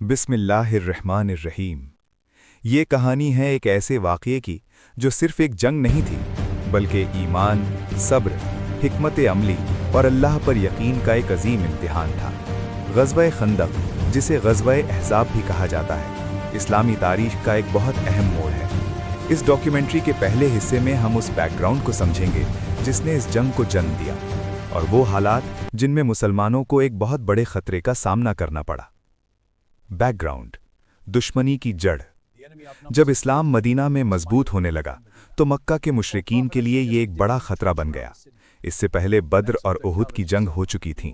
बिस्मिल्लाहिर्रहमानिर्रहीम। ये कहानी है एक ऐसे वाक़ये की जो सिर्फ़ एक जंग नहीं थी, बल्कि ईमान, सब्र, हिकमत अमली और अल्लाह पर यकीन का एक अजीम इम्तिहान था। ग़ज़वा खंदक, जिसे ग़ज़वा अहज़ाब भी कहा जाता है, इस्लामी तारीख़ का एक बहुत अहम मोड़ है। इस डॉक्यूमेंट्री के पहले हिस्से में हम उस बैकग्राउंड को समझेंगे जिसने इस जंग को जन्म दिया, और वो हालात जिनमें मुसलमानों को एक बहुत बड़े ख़तरे का सामना करना पड़ा। बैकग्राउंड: दुश्मनी की जड़। जब इस्लाम मदीना में मजबूत होने लगा तो मक्का के मुशरिकीन के लिए ये एक बड़ा खतरा बन गया। इससे पहले बद्र और उहुद की जंग हो चुकी थी।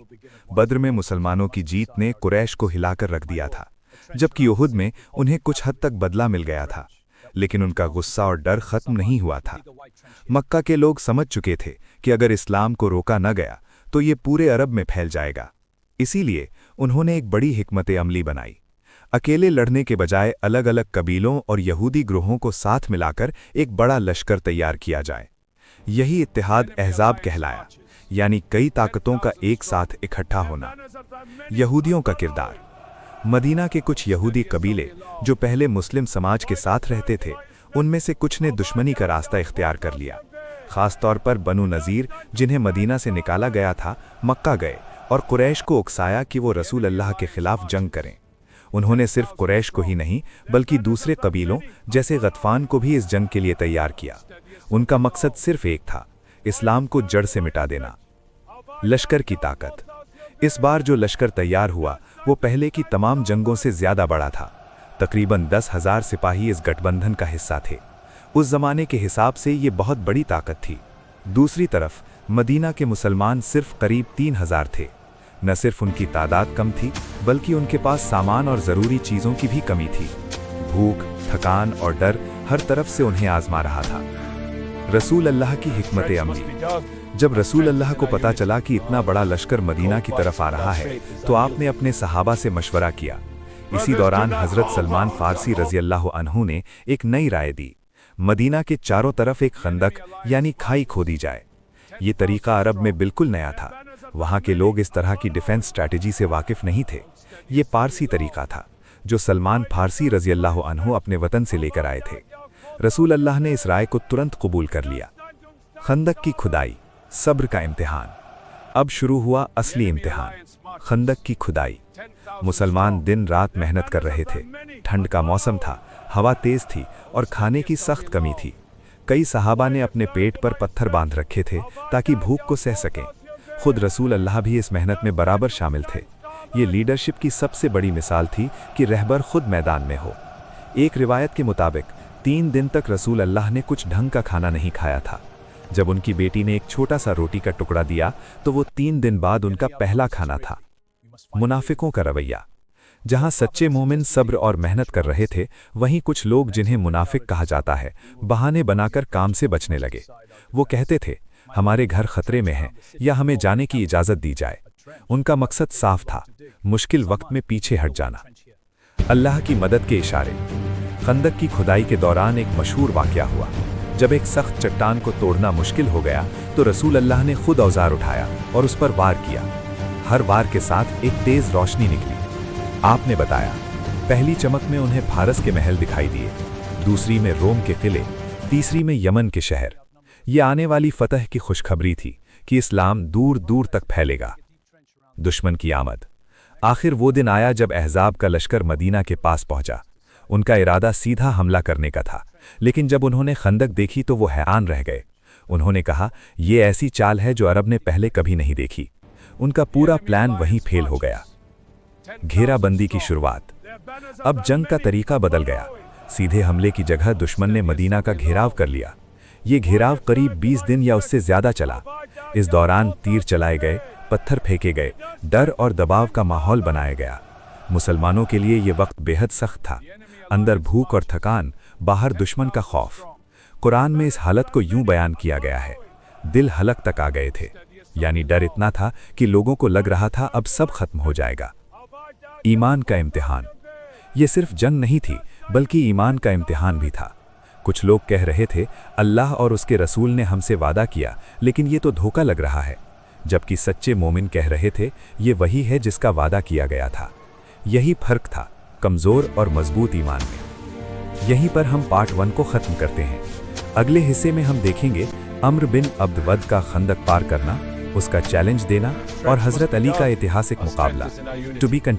बद्र में मुसलमानों की जीत ने कुरैश को हिलाकर रख दिया था, जबकि उहुद में उन्हें कुछ हद तक बदला मिल गया था, लेकिन उनका गुस्सा और डर खत्म नहीं हुआ था। मक्का के लोग समझ चुके थे कि अगर इस्लाम को रोका न गया तो ये पूरे अरब में फैल जाएगा। इसीलिए उन्होंने एक बड़ी हिकमत अमली बनाई। अकेले लड़ने के बजाय अलग अलग कबीलों और यहूदी ग्रोहों को साथ मिलाकर एक बड़ा लश्कर तैयार किया जाए। यही इत्तेहाद अहज़ाब कहलाया, यानी कई ताकतों का एक साथ इकट्ठा होना। यहूदियों का किरदार: मदीना के कुछ यहूदी कबीले जो पहले मुस्लिम समाज के साथ रहते थे, उनमें से कुछ ने दुश्मनी का रास्ता इख्तियार कर लिया। ख़ास तौर पर बनु नज़ीर, जिन्हें मदीना से निकाला गया था, मक्का गए और कुरैश को उकसाया कि वो रसूल अल्लाह के खिलाफ जंग करें। उन्होंने सिर्फ कुरैश को ही नहीं बल्कि दूसरे कबीलों जैसे गतफान को भी इस जंग के लिए तैयार किया। उनका मकसद सिर्फ एक था: इस्लाम को जड़ से मिटा देना। लश्कर की ताकत: इस बार जो लश्कर तैयार हुआ वो पहले की तमाम जंगों से ज़्यादा बड़ा था। तकरीबन 10,000 सिपाही इस गठबंधन का हिस्सा थे। उस ज़माने के हिसाब से ये बहुत बड़ी ताकत थी। दूसरी तरफ मदीना के मुसलमान सिर्फ करीब 3,000 थे। न सिर्फ उनकी तादाद कम थी, बल्कि उनके पास सामान और ज़रूरी चीज़ों की भी कमी थी। भूख, थकान और डर हर तरफ से उन्हें आजमा रहा था। रसूल अल्लाह की हिकमत अमली: जब रसूल अल्लाह को पता चला कि इतना बड़ा लश्कर मदीना की तरफ आ रहा है, तो आपने अपने सहाबा से मशवरा किया। इसी दौरान हज़रत सलमान फ़ारसी रज़ी अल्लाह अन्हु ने एक नई राय दी: मदीना के चारों तरफ एक खंदक यानी खाई खोदी जाए। ये तरीका अरब में बिल्कुल नया था। वहाँ के लोग इस तरह की डिफेंस स्ट्रैटेजी से वाकिफ नहीं थे। ये पारसी तरीका था जो सलमान फ़ारसी रज़ी अल्लाह अन्हु अपने वतन से लेकर आए थे। रसूल अल्लाह ने इस राय को तुरंत कबूल कर लिया। खंदक की खुदाई, सब्र का इम्तिहान। अब शुरू हुआ असली इम्तिहान, खंदक की खुदाई। मुसलमान दिन रात मेहनत कर रहे थे। ठंड का मौसम था, हवा तेज़ थी और खाने की सख्त कमी थी। कई सहाबा ने अपने पेट पर पत्थर बांध रखे थे ताकि भूख को सह सकें। खुद रसूल अल्लाह भी इस मेहनत में बराबर शामिल थे। ये लीडरशिप की सबसे बड़ी मिसाल थी कि रहबर खुद मैदान में हो। एक रिवायत के मुताबिक 3 दिन तक रसूल अल्लाह ने कुछ ढंग का खाना नहीं खाया था। जब उनकी बेटी ने एक छोटा सा रोटी का टुकड़ा दिया तो वो 3 दिन बाद उनका पहला खाना था। मुनाफिकों का रवैया: जहां सच्चे मोमिन सब्र और मेहनत कर रहे थे, वहीं कुछ लोग, जिन्हें मुनाफिक कहा जाता है, बहाने बनाकर काम से बचने लगे। वो कहते थे, हमारे घर खतरे में है या हमें जाने की इजाज़त दी जाए। उनका मकसद साफ था: मुश्किल वक्त में पीछे हट जाना। अल्लाह की मदद के इशारे: खंदक की खुदाई के दौरान एक मशहूर वाक़या हुआ। जब एक सख्त चट्टान को तोड़ना मुश्किल हो गया तो रसूल अल्लाह ने खुद औजार उठाया और उस पर वार किया। हर वार के साथ एक तेज़ रोशनी निकली। आपने बताया, पहली चमक में उन्हें फारस के महल दिखाई दिए, दूसरी में रोम के किले, तीसरी में यमन के शहर। ये आने वाली फतह की खुशखबरी थी कि इस्लाम दूर दूर तक फैलेगा। दुश्मन की आमद: आखिर वो दिन आया जब अहज़ाब का लश्कर मदीना के पास पहुंचा। उनका इरादा सीधा हमला करने का था, लेकिन जब उन्होंने खंदक देखी तो वो हैरान रह गए। उन्होंने कहा, ये ऐसी चाल है जो अरब ने पहले कभी नहीं देखी। उनका पूरा प्लान वहीं फेल हो गया। घेराबंदी की शुरुआत: अब जंग का तरीका बदल गया। सीधे हमले की जगह दुश्मन ने मदीना का घेराव कर लिया। ये घेराव करीब 20 दिन या उससे ज़्यादा चला। इस दौरान तीर चलाए गए, पत्थर फेंके गए, डर और दबाव का माहौल बनाया गया। मुसलमानों के लिए ये वक्त बेहद सख्त था। अंदर भूख और थकान, बाहर दुश्मन का खौफ। कुरान में इस हालत को यूं बयान किया गया है: दिल हलक तक आ गए थे, यानी डर इतना था कि लोगों को लग रहा था अब सब खत्म हो जाएगा। ईमान का इम्तिहान: ये सिर्फ जंग नहीं थी, बल्कि ईमान का इम्तिहान भी था। कुछ लोग कह रहे थे, अल्लाह और उसके रसूल ने हमसे वादा किया, लेकिन ये तो धोखा लग रहा है। जबकि सच्चे मोमिन कह रहे थे, ये वही है जिसका वादा किया गया था। यही फर्क था। कमज़ोर और मजबूत ईमान में। यहीं पर हम पार्ट 1 को ख़त्म करते हैं। अगले हिस्से में हम देखेंगे अम्र बिन अब्द वद का खंदक पार करना, उसका चैलेंज देना और हज़रत अली का ऐतिहासिक मुकाबला। To be